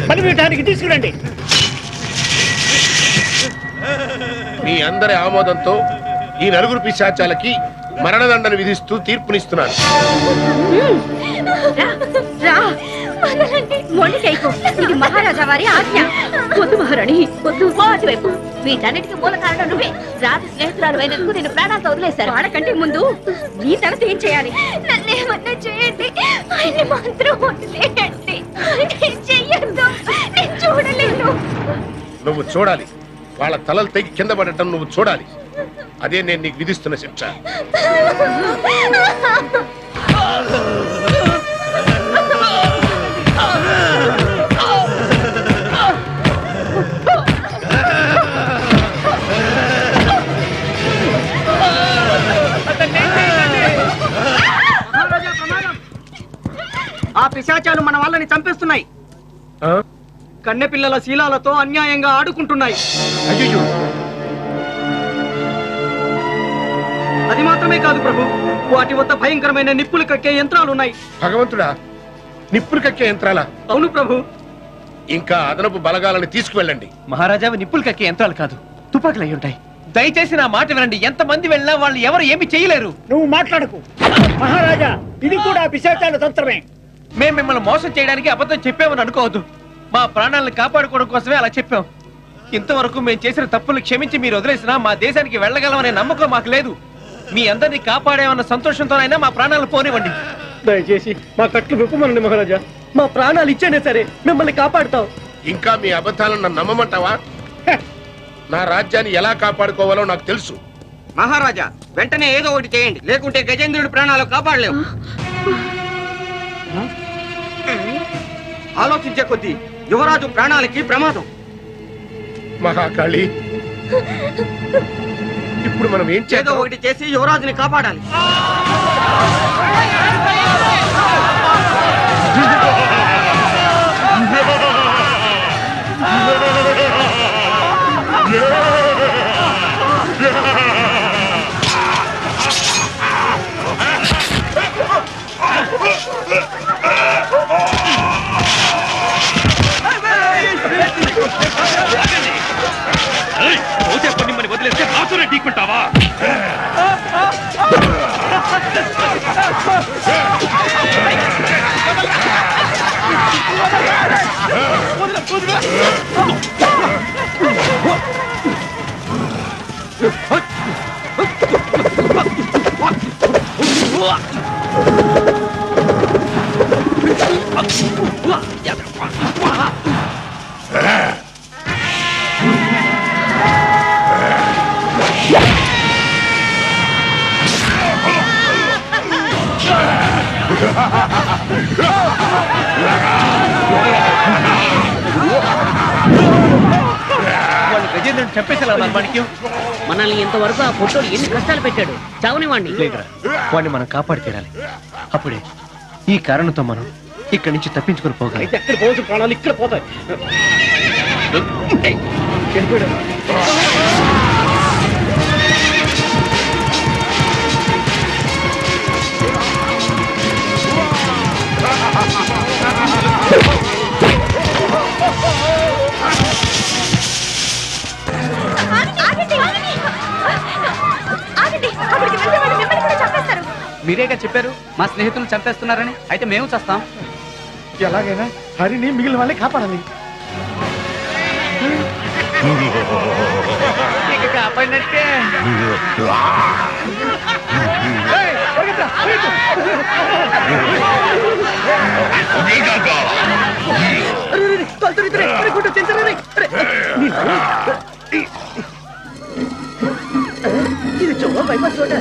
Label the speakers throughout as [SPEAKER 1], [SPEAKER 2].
[SPEAKER 1] బలిపీఠానికి తీసుకురండి.
[SPEAKER 2] మీ అందరి ఆమోదంతో ఈ నలుగురు పిశాచాలకి మరణదండను విధిస్తూ తీర్పునిస్తున్నాను.
[SPEAKER 3] ఇది మహారాజా వారి ఆజ్ఞ. వద్దు మహారాణి, వద్దు. అటువైపు వీటన్నిటికీ మూల కారణం నువ్వే. రాజు స్నేహితురాలు అయినందుకు నేను ప్రాణాలతో వదిలేశాను. వాళ్ళకంటే ముందు నీ తనతో ఏం చేయాలి? నన్నేమన్నా చేయండి, ఆయన మాత్రం వదిలేయండి. చెయ్యొద్దు, నేను చూడలేను.
[SPEAKER 2] నువ్వు చూడాలి. వాళ్ళ తలలు తెగి కింద పడటం నువ్వు చూడాలి. అదే నేను నీకు విధిస్తున్న శిక్ష.
[SPEAKER 4] ఆ పిశాచాలు మన వాళ్ళని చంపేస్తున్నాయి. కన్నె పిల్లల శీలాలతో అన్యాయంగా ఆడుకుంటున్నాయి. అది మాత్రమే కాదు ప్రభు, వాటి వద్ద భయంకరమైన నిప్పులు కక్కే యంత్రాలున్నాయి.
[SPEAKER 2] భగవంతుడా, నిప్పులు కక్కే యంత్రాలా?
[SPEAKER 4] అవును ప్రభు.
[SPEAKER 2] ఇంకా అదనపు బలగాలను తీసుకువెళ్ళండి.
[SPEAKER 5] మహారాజా, నిప్పులు కక్కే యంత్రాలు కాదు, తుపాకులు అయి ఉంటాయి. దయచేసి నా మాట వినండి. ఎంతమంది వెళ్ళినా వాళ్ళు ఎవరు ఏమి చేయలేరు.
[SPEAKER 1] నువ్వు మాట్లాడకు మహారాజా, ఇది కూడా పిశాచాల తంత్రమే.
[SPEAKER 5] మేము మిమ్మల్ని మోసం చేయడానికి అబద్ధం చెప్పామని అనుకోవద్దు. మా ప్రాణాలను కాపాడుకోవడం కోసమే అలా చెప్పాం. ఇంతవరకు మేము చేసిన తప్పులు క్షమించి మీరు వదిలేసినా మా దేశానికి వెళ్ళగలమనే నమ్మకం మాకు లేదు. మీ అందరినీ కాపాడేమన్న సంతోషంతోనైనా మా ప్రాణాలు పోనివ్వండి.
[SPEAKER 4] దయచేసి మా కట్లు విప్పమనండి మహారాజా. మా ప్రాణాలు ఇచ్చేనే సరే మిమ్మల్ని కాపాడుతాం.
[SPEAKER 2] ఇంకా మీ అబద్ధాలను నన్ను నమ్మమంటావా? నా రాజ్యాన్ని ఎలా కాపాడుకోవాలో నాకు తెలుసు.
[SPEAKER 4] మహారాజా, వెంటనే ఏదో ఒకటి చేయండి, లేకుంటే గజేంద్రుడి ప్రాణాలు కాపాడలేవు. ఆలోచించే కొద్దీ యువరాజు ప్రాణాలకి ప్రమాదం.
[SPEAKER 2] మహాకాళి, ఇప్పుడు మనం ఏం చేద్దాం?
[SPEAKER 4] ఏదో ఒకటి చేసి యువరాజుని కాపాడాలి.
[SPEAKER 5] మిమ్మల్ని వదిలేస్తే నాతోనే ఢీకుంటావా? వాళ్ళు గజేంద్రుని చంపేసేలా
[SPEAKER 6] మనల్ని ఇంతవరకు ఆ ఫోటోలు ఎన్ని కష్టాలు పెట్టాడు. చావుని వాడిని
[SPEAKER 5] వాడిని మనం కాపాడి తీరాలి. అప్పుడే ఈ కారణంతో మనం ఇక్కడి నుంచి తప్పించుకొని పోగలం.
[SPEAKER 4] ఎక్కడ పోవచ్చు, ప్రాణాలు ఇక్కడ పోతాయి.
[SPEAKER 5] మీరేగా చెప్పారు మా స్నేహితులు చంపేస్తున్నారని. అయితే మేము చేస్తాం. ఎలాగైనా హరిని మిగిలిన వాళ్ళని కాపాడాలి. ఇక కాపాడినట్టే.
[SPEAKER 4] ఇది చూడ బైపాస్ రోడ్.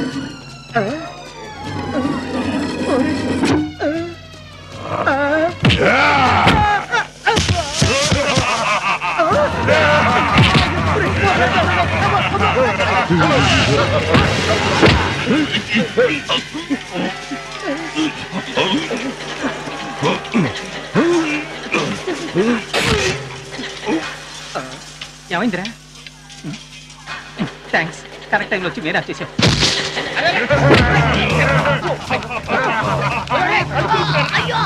[SPEAKER 5] ఏమైందిరా? థ్యాంక్స్, కరెక్ట్ టైంలో వచ్చి నేను వచ్చేసాను.
[SPEAKER 3] అయ్యో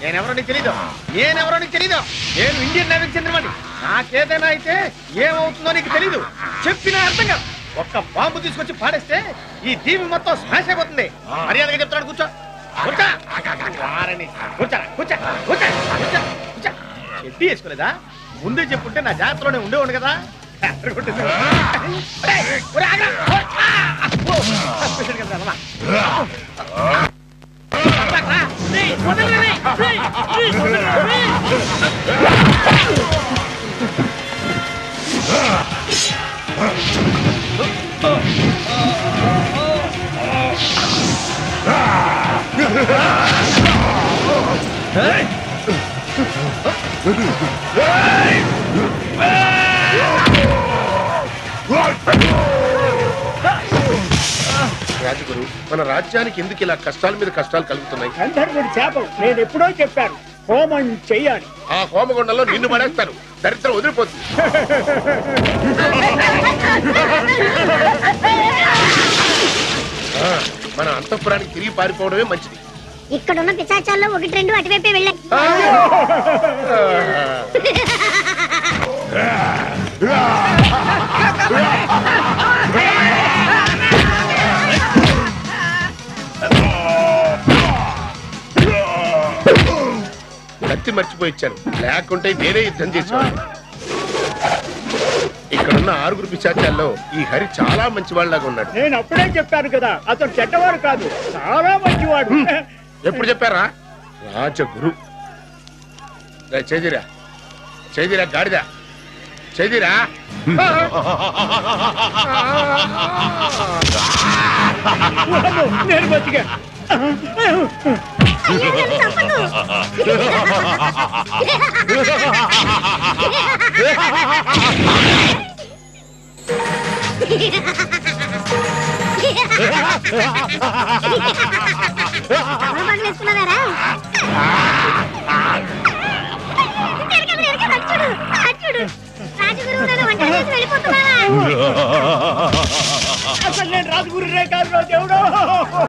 [SPEAKER 5] నేనెవరో నీకు తెలీదు నేను ఇండియన్ నేవీకి చెందినవాడిని. నాకేదైనా అయితే ఏమవుతుందో నీకు తెలీదు. చెప్పిన అర్థం కాదు. ఒక్క బాంబు తీసుకొచ్చి పాడేస్తే ఈ దీవి మొత్తం స్మాష్ అయిపోతుంది. మర్యాదగా చెప్తాడు. కూర్చో చెడ్డీ వేసుకోలేదా? ముందే చెప్పుంటే నా జాతరలోనే ఉండేవాడు కదా.
[SPEAKER 2] రాజగురు, మన రాజ్యానికి ఎందుకు ఇలా కష్టాల మీద కష్టాలు కలుగుతున్నాయి?
[SPEAKER 1] గంధర్వుడి శాపం. నేను ఎప్పుడో చెప్పాను, హోమం చెయ్యాలి.
[SPEAKER 2] ఆ హోమగుండంలో నిన్ను పడేస్తారు. దరిద్రం వదిలిపోతుంది. మన అంతఃపురానికి తిరిగి పారిపోవడమే మంచిది.
[SPEAKER 7] ఇక్కడున్న పిశాచాల్లో 1-2 అటువైపే వెళ్ళాయి.
[SPEAKER 2] కత్తి మర్చిపోయిచ్చాను, లేకుంటే నేనే యుద్ధం చేసేవాడు. ఇక్కడున్న 6 పిశాచాల్లో ఈ హరి చాలా మంచి వాళ్ళలాగా ఉన్నాడు.
[SPEAKER 1] నేను అప్పుడే చెప్పాను కదా, అతను చెడ్డవాడు కాదు, చాలా మంచివాడు.
[SPEAKER 2] ఎప్పుడు చెప్పారా? రాజగురు. చేదిరా చేదిరా గాడిద చేదిరా.
[SPEAKER 1] నేను బతిగా.
[SPEAKER 7] వేసుకున్నారా? రాజగురువు నన్ను ఒంటరి చేసి వెళ్ళిపోతున్నావా?
[SPEAKER 1] అసలు నేను రాజగురునే కాదు దేవుడు.